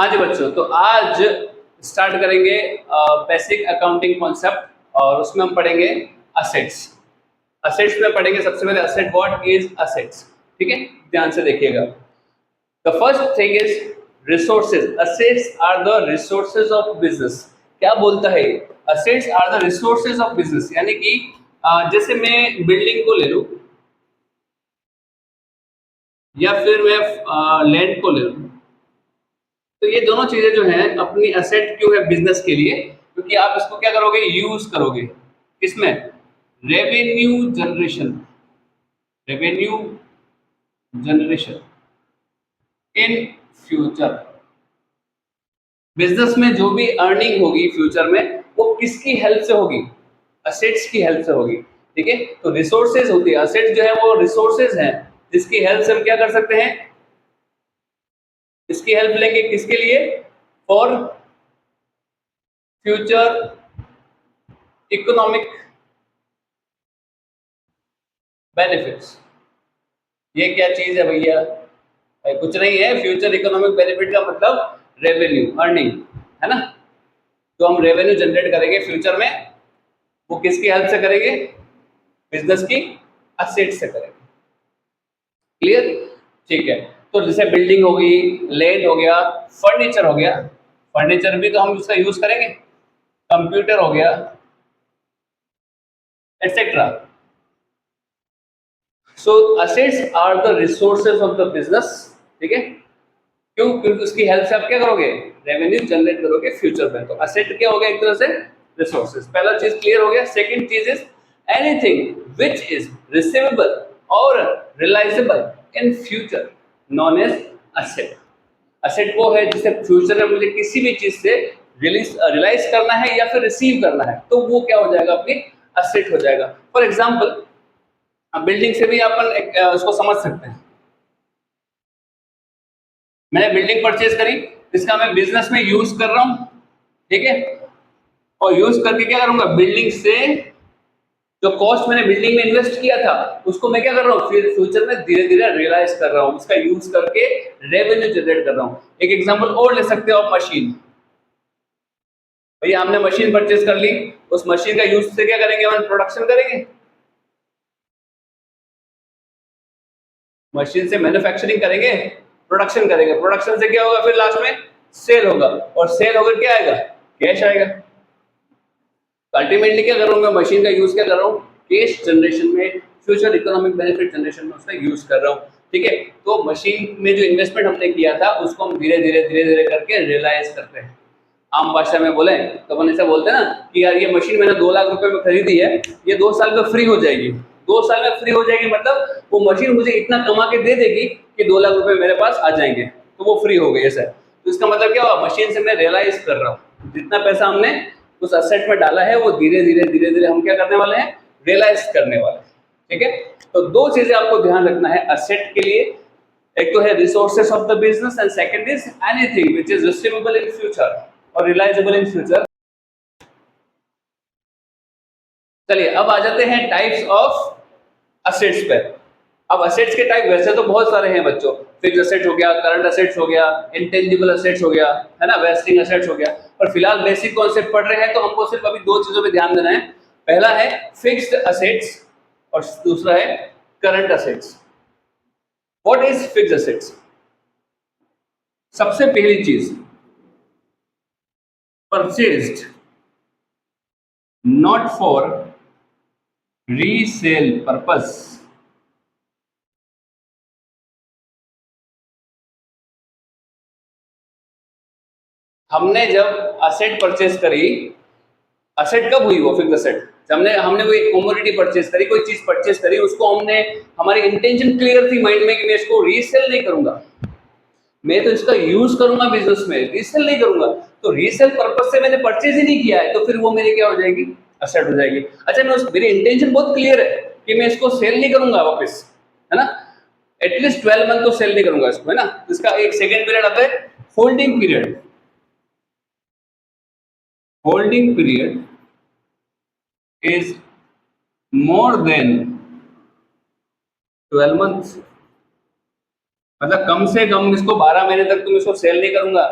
हाँ जी बच्चों, तो आज स्टार्ट करेंगे बेसिक अकाउंटिंग कॉन्सेप्ट और उसमें हम पढ़ेंगे असेट्स। असेट्स में पढ़ेंगे सबसे पहले असेट, व्हाट इज असेट्स। ठीक है, ध्यान से देखिएगा। The first thing is resources. Assets are the resources of business. क्या बोलता है? Assets are the resources of business, यानी कि जैसे मैं बिल्डिंग को ले लूं या फिर मैं लैंड को ले लूं, तो ये दोनों चीजें जो हैं अपनी असेट क्यों है बिजनेस के लिए? क्योंकि आप इसको क्या करोगे? यूज करोगे किसमें? Revenue generation. Revenue generation in future. Business में जो भी अर्निंग होगी फ्यूचर में, वो किसकी हेल्प से होगी? असेट्स की हेल्प से होगी। ठीक है, तो रिसोर्सेज होती है, असेट्स जो है वो रिसोर्सेज हैं जिसकी हेल्प से हम क्या कर सकते हैं? इसकी हेल्प लेंगे किसके लिए? For future economic benefits. ये क्या चीज है भैया? कुछ नहीं है। फ्यूचर इकोनॉमिक बेनिफिट का मतलब रेवेन्यू, अर्निंग, है ना। तो हम रेवेन्यू जनरेट करेंगे फ्यूचर में, वो किसकी हेल्प से करेंगे? बिजनेस की असेट से करेंगे। क्लियर? ठीक है, तो जैसे बिल्डिंग हो गई, लैंड हो गया, फर्नीचर हो गया। फर्नीचर भी तो हम उसका यूज करेंगे, कंप्यूटर हो गया, etcetera. So assets are the resources of the business. ठीक है, क्यों? क्योंकि उसकी हेल्प से आप क्या करोगे? रेवेन्यू जनरेट करोगे फ्यूचर में। तो असेट क्या हो गया? एक तरह से रिसोर्सेज। पहला चीज क्लियर हो गया। सेकंड चीज is anything which is receivable और realisable in future known as asset. Asset वो है जिसे फ्यूचर में मुझे किसी भी चीज से रिलाइज करना है या फिर रिसीव करना है, तो वो क्या हो जाएगा? अपनी असेट हो जाएगा। फॉर एग्जाम्पल, बिल्डिंग से भी अपन उसको समझ सकते हैं। मैंने बिल्डिंग परचेज करी, इसका मैं बिजनेस में यूज कर रहा हूं। ठीक है, और यूज करके क्या करूंगा? बिल्डिंग से जो कॉस्ट मैंने बिल्डिंग में इन्वेस्ट किया था, उसको मैं क्या कर रहा हूँ? फिर फ्यूचर में धीरे धीरे रियलाइज कर रहा हूँ, उसका यूज करके रेवेन्यू जनरेट कर रहा हूँ। एक एग्जांपल और ले सकते हो आप, मशीन। भैया हमने मशीन परचेज कर ली, उस मशीन का यूज से क्या करेंगे? हम प्रोडक्शन करेंगे, मशीन से मैन्युफैक्चरिंग करेंगे, प्रोडक्शन करेंगे। प्रोडक्शन से क्या होगा? फिर लास्ट में सेल होगा, और सेल होकर क्या आएगा? कैश आएगा। अल्टीमेटली क्या कर रहा हूँ मैं? मशीन का यूज क्या कर रहा हूँ? कैश जनरेशन में, फ्यूचर इकोनॉमिक बेनिफिट जनरेशन में उसका यूज कर रहा हूँ। ठीक है, तो मशीन में जो इन्वेस्टमेंट हमने किया था उसको हम धीरे धीरे करके रियलाइज करते हैं। आम भाषा में बोले तो अपन ऐसा बोलते हैं ना कि यार ये मशीन मैंने 2 लाख रुपए में खरीदी है, ये 2 साल में फ्री हो जाएगी। 2 साल में फ्री हो जाएगी मतलब वो मशीन मुझे इतना कमा के दे देगी कि 2 लाख रुपए मेरे पास आ जाएंगे, तो वो फ्री हो गई। ऐसा तो इसका मतलब क्या हुआ? मशीन से मैं रियलाइज कर रहा हूँ, जितना पैसा हमने उस असेट में डाला है वो धीरे धीरे हम क्या करने वाले हैं? रियलाइज करने वाले हैं। ठीक है, तो 2 चीजें आपको ध्यान रखना है असेट के लिए। एक तो है resources of the business and second is anything which is receivable in future और रिलाइजेबल इन फ्यूचर। चलिए अब आ जाते हैं टाइप्स ऑफ असेट्स पे। अब असेट्स के टाइप वैसे तो बहुत सारे हैं बच्चों। फिक्स असेट हो गया, करंट असेट्स हो गया, इंटेंजिबल असेट्स हो गया, है ना, वेस्टिंग असेट्स हो गया। पर फिलहाल बेसिक कॉन्सेप्ट पढ़ रहे हैं तो हमको सिर्फ अभी 2 चीजों पे ध्यान देना है। पहला है फिक्स्ड असेट्स और दूसरा है current assets. What is fixed assets? सबसे पहली चीज, purchased not for resale purpose. हमने जब असेट परचेज करी, असेट कब हुई? वो फिक्स असेट हमने हमने कोई कमोडिटी परचेज करी, कोई चीज परचेज करी, उसको हमने, हमारी इंटेंशन क्लियर थी माइंड में कि मैं इसको रीसेल नहीं करूंगा, मैं तो इसका यूज करूंगा बिजनेस में, रीसेल नहीं करूंगा। तो रीसेल पर्पस से मैंने परचेज ही नहीं किया है, तो फिर वो मेरी क्या हो जाएगी? असेट हो जाएगी। अच्छा, मैं मेरी इंटेंशन बहुत क्लियर है कि मैं इसको सेल नहीं करूंगा वापस, है ना, एटलीस्ट 12 मंथ तो सेल नहीं करूंगा इसको, है ना। इसका एक सेकेंड पीरियड आता है holding period. Holding period is more than 12 months। मतलब कम से कम इसको 12 महीने तक तुम इसको सेल नहीं करूंगा,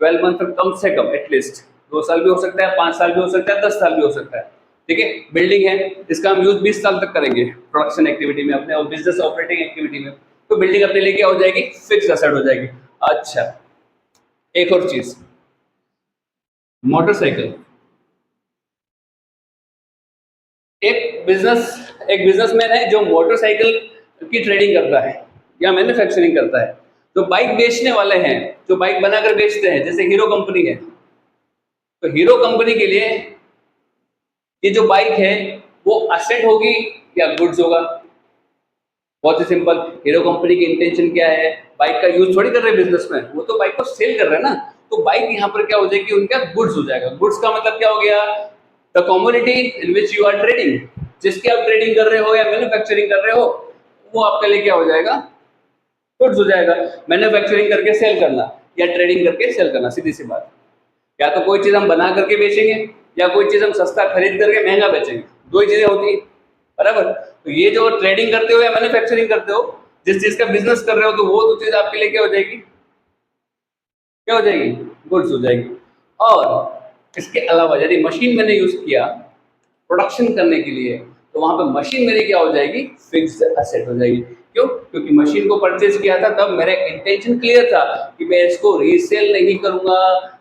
12 मंथ तक कम से कम एटलीस्ट 2 साल भी हो सकता है, 5 साल भी हो सकता है, 10 साल भी हो सकता है। ठीक है, बिल्डिंग है, इसका हम यूज 20 साल तक करेंगे प्रोडक्शन एक्टिविटी में अपने और बिजनेस ऑपरेटिंग एक्टिविटी में, तो बिल्डिंग अपने लिए क्या हो जाएगी, फिक्स एसेट हो जाएगी। अच्छा, एक और चीज, मोटरसाइकिल। एक बिजनेसमैन है जो मोटरसाइकिल की ट्रेडिंग करता है या मैन्युफैक्चरिंग करता है। जो बाइक बेचने वाले हैं, जो बाइक बनाकर बेचते हैं, जैसे हीरो कंपनी है, तो हीरो कंपनी के लिए ये जो बाइक है वो असेट होगी या गुड्स होगा? बहुत ही सिंपल, हीरो कंपनी की इंटेंशन क्या है, बाइक का यूज थोड़ी कर रहे हैं बिजनेसमैन, वो तो बाइक को सेल कर रहे हैं ना। तो बाइक यहाँ पर क्या हो जाएगी, उनका गुड्स हो जाएगा। गुड्स का मतलब क्या हो गया, the commodity in which you are trading, जिसकी आप ट्रेडिंग कर रहे हो या मैन्युफैक्चरिंग कर रहे हो, वो आपके लिए क्या हो जाएगा, गुड्स हो जाएगा। मैन्युफैक्चरिंग करके सेल करना या ट्रेडिंग करके सेल करना, सीधी सी बात। या तो कोई चीज हम बना करके बेचेंगे या कोई चीज हम सस्ता खरीद करके महंगा बेचेंगे, दो ही चीजें होती है, बराबर। तो ये जो ट्रेडिंग करते हो या मैन्युफैक्चरिंग करते हो, जिस चीज का बिजनेस कर रहे हो, तो वो तो चीज आपके लिए क्या हो जाएगी, क्या हो जाएगी, गुड्स हो जाएगी। और इसके अलावा यदि मशीन मैंने यूज किया प्रोडक्शन करने के लिए, तो वहां पे मशीन मेरी क्या हो जाएगी, फिक्स्ड एसेट हो जाएगी। क्यों? क्योंकि मशीन को परचेज किया था तब मेरा इंटेंशन क्लियर था कि मैं इसको रीसेल नहीं करूंगा।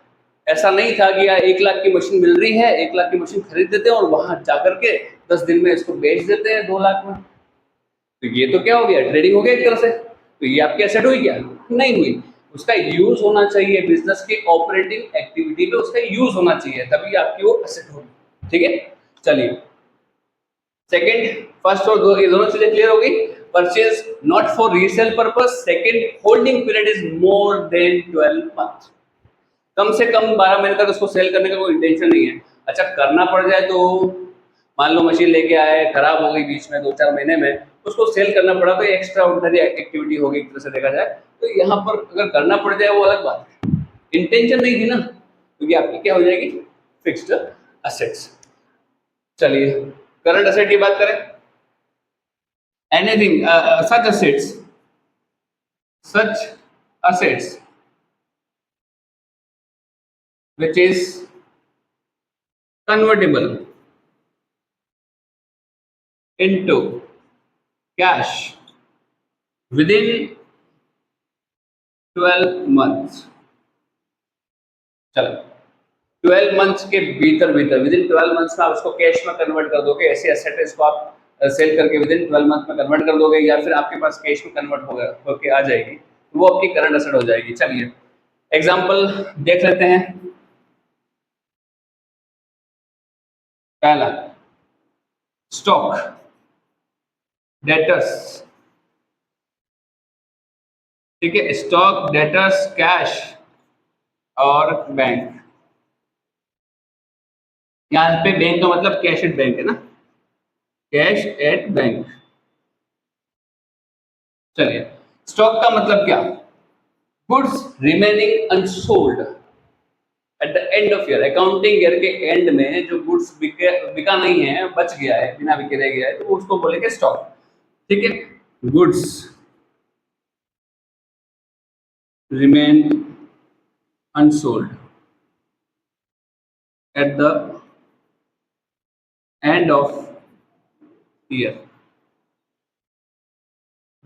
ऐसा नहीं था कि यार 1 लाख की मशीन मिल रही है, 1 लाख की मशीन खरीद देते हैं और वहां जाकर के 10 दिन में इसको बेच देते हैं 2 लाख में। तो ये तो क्या हो गया, ट्रेडिंग हो गया एक तरह से। तो ये आपकी एसेट हुई क्या, नहीं हुई। उसका यूज होना चाहिए, बिजनेस की ऑपरेटिंग एक्टिविटी में उसका यूज होना चाहिए, तभी आपकी वो एसेट होगी। ठीक है, चलिए सेकंड, फर्स्ट और दो, ये दोनों चीजें क्लियर हो गई। Purchase not for resale purpose. Second, holding period is more than 12 month, कम से कम 12 महीने तक उसको सेल करने का कोई इंटेंशन नहीं है। अच्छा, करना पड़ जाए तो मान लो मशीन लेके आए, खराब हो गई बीच में 2-4 महीने में, उसको सेल करना पड़ा, तो एक्स्ट्रा ऑर्डिनरी एक्टिविटी होगी एक तरह से देखा जाए। तो यहाँ पर अगर करना पड़ जाए वो अलग बात है, इंटेंशन नहीं थी ना, क्योंकि आपकी क्या हो जाएगी, फिक्स्ड असेट्स। चलिए करंट असेट की बात करें, anything such assets which is convertible into cash within 12 months। चलो 12 मंथ्स के भीतर विद इन 12 मंथ्स में आप उसको कैश में कन्वर्ट कर दोगे, ऐसे एसेट है इसको आप सेल करके विद इन 12 मंथ में कन्वर्ट कर दोगे, या फिर आपके पास कैश में कन्वर्ट होके आ जाएगी, तो वो आपकी करंट एसेट हो जाएगी। चलिए एग्जांपल देख लेते हैं। पहला, स्टॉक, डेटर्स। ठीक है, स्टॉक, डेटर्स, कैश और बैंक। यहां पे बैंक का मतलब कैश एट बैंक है ना, कैश एट बैंक। चलिए स्टॉक का मतलब क्या, goods remaining unsold at the end of year, accounting year के एंड में जो गुड्स बिका नहीं है, बच गया है, बिना बिके रह गया है, तो उसको बोलेंगे स्टॉक। ठीक है, goods remain unsold at the end of year.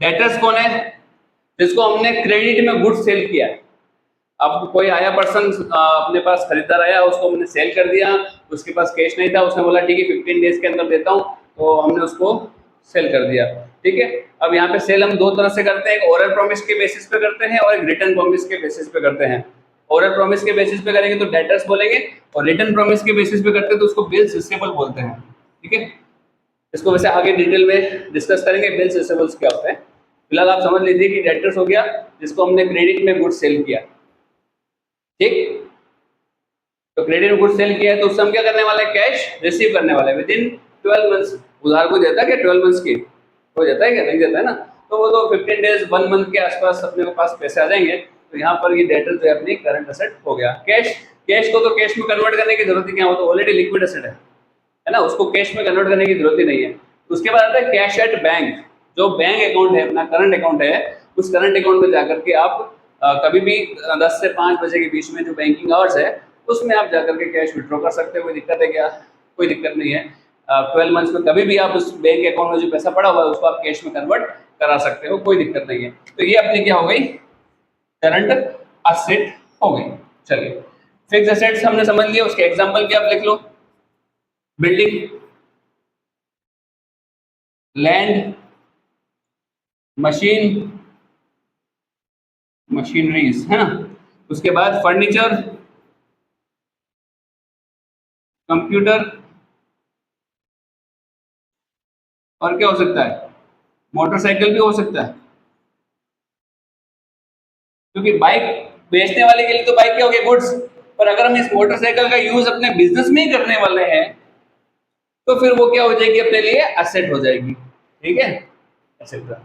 Debtors कौन है, जिसको हमने क्रेडिट में गुड्स सेल किया है। अब कोई आया पर्सन, अपने पास खरीदार आया, उसको हमने सेल कर दिया, उसके पास कैश नहीं था, उसने बोला ठीक है 15 डेज के अंदर देता हूँ, तो हमने उसको सेल कर दिया। ठीक है, अब यहाँ पे सेल हम दो तरह से करते हैं, एक ओरल प्रॉमिस के बेसिस पे करते हैं और एक रिटर्न प्रॉमिस के बेसिस पे करते हैं। ओरल प्रॉमिस के बेसिस पे करेंगे तो डेटर्स बोलेंगे, और रिटर्न प्रॉमिस के बेसिस पे करते हैं तो उसको बिल्स रिसीवेबल बोलते हैं। ठीक है, इसको वैसे आगे डिटेल में डिस्कस करेंगे बिल्स रिसीवेबल्स क्या होते हैं। फिलहाल आप समझ लीजिए कि डेटर्स हो गया जिसको हमने क्रेडिट में गुड्स सेल किया। ठीक, तो क्रेडिट में गुड्स सेल किया है तो उससे हम क्या करने वाले हैं, कैश रिसीव करने वाले हैं विद इन 12 मंथ्स। उधार को देता है क्या 12 मंथ्स की, हो जाता है क्या, नहीं देता है ना, तो वो तो 15 डेज 1 मंथ के आसपास अपने पास पैसे आ जाएंगे। तो यहाँ पर ये डेटर जो है अपनी करंट एसेट हो गया। कैश को तो कैश में कन्वर्ट करने की जरूरत ही क्या, हो तो ऑलरेडी लिक्विड एसेट है ना, उसको कैश में कन्वर्ट करने की जरूरत ही नहीं है। उसके बाद आता है कैश एट बैंक, जो बैंक अकाउंट है, अपना करंट अकाउंट है, उस करंट अकाउंट में जाकर के आप कभी भी 10 से 5 बजे के बीच में जो बैंकिंग आवर्स है उसमें आप जाकर के कैश विड्रॉ कर सकते हो। कोई दिक्कत है क्या? कोई दिक्कत नहीं है। 12 मंथ्स में कभी भी आप उस बैंक अकाउंट में जो पैसा पड़ा हुआ है उसको आप कैश में कन्वर्ट करा सकते हो, कोई दिक्कत नहीं है। तो ये अपनी क्या हो गई? करंट असेट हो गई। चलिए, फिक्स असेट्स हमने समझ लिया, उसके एग्जांपल भी आप लिख लो। बिल्डिंग, लैंड, मशीन, मशीनरीज, है ना। उसके बाद फर्नीचर, कंप्यूटर, और क्या हो सकता है? मोटरसाइकिल भी हो सकता है, क्योंकि बाइक बेचने वाले के लिए तो बाइक क्या हो गया? गुड्स। पर अगर हम इस मोटरसाइकिल का यूज अपने बिजनेस में ही करने वाले हैं तो फिर वो क्या हो जाएगी? अपने लिए असेट हो जाएगी। ठीक है, एक्सेट्रा।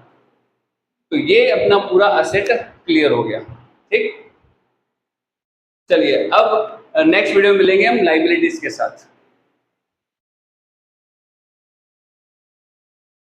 तो ये अपना पूरा असेट क्लियर हो गया। ठीक, चलिए अब नेक्स्ट वीडियो में मिलेंगे हम लाइबिलिटीज के साथ।